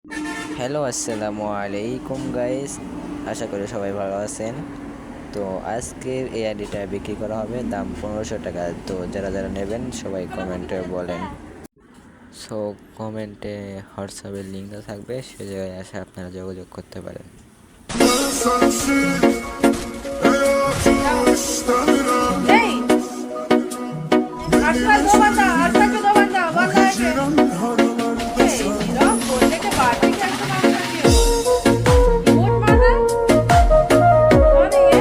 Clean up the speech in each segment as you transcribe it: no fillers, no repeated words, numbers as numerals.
Hello আসসালামু আলাইকুম guys, আশা করি সবাই ভালো আছেন। তো আজকের এই আইডিটা বিক্রি করা হবে দাম 1500 টাকা। তো যারা যারা নেবেন সবাই কমেন্টে বলেন। সো কমেন্টে হোয়াটসঅ্যাপের লিঙ্কটা থাকবে, সে জায়গায় এসে আপনারা যোগাযোগ করতে পারেন। Hey, Arsa दो बंदा, Arsa के दो बंदा, बंदा है के? Hey, हीरो बोलने के बाद भी क्या इस्तेमाल करती हो? रिमोट मारना है? कौन है ये?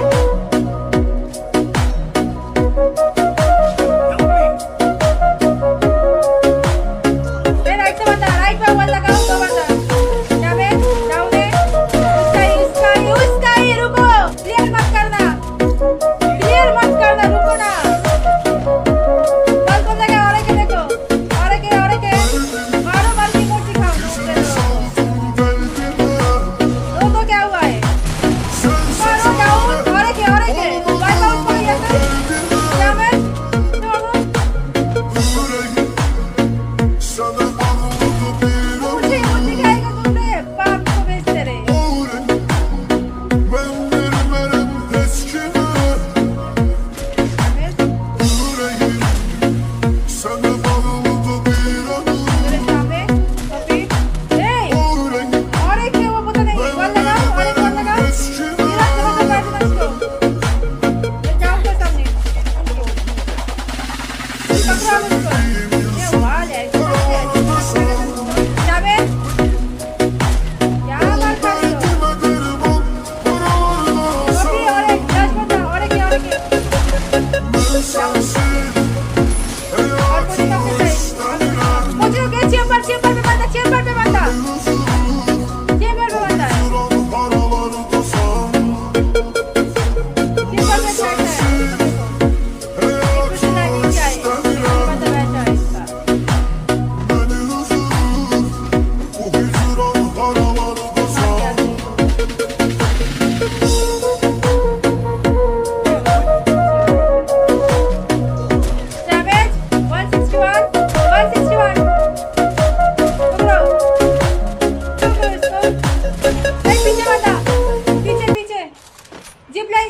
ए राइट से बंदा, राइट पे बंदा लगाओ दो बंदा। क्या बे? डाउन है? उसका ही रुको, क्लियर मत करना, रुको ना।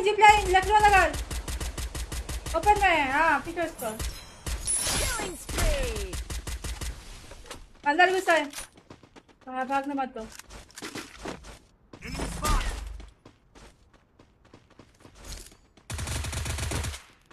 जिप लाइन लखनऊ नगर ओपन में है। हाँ पीछे इसको अंदर घुसा है, भागने मत दो।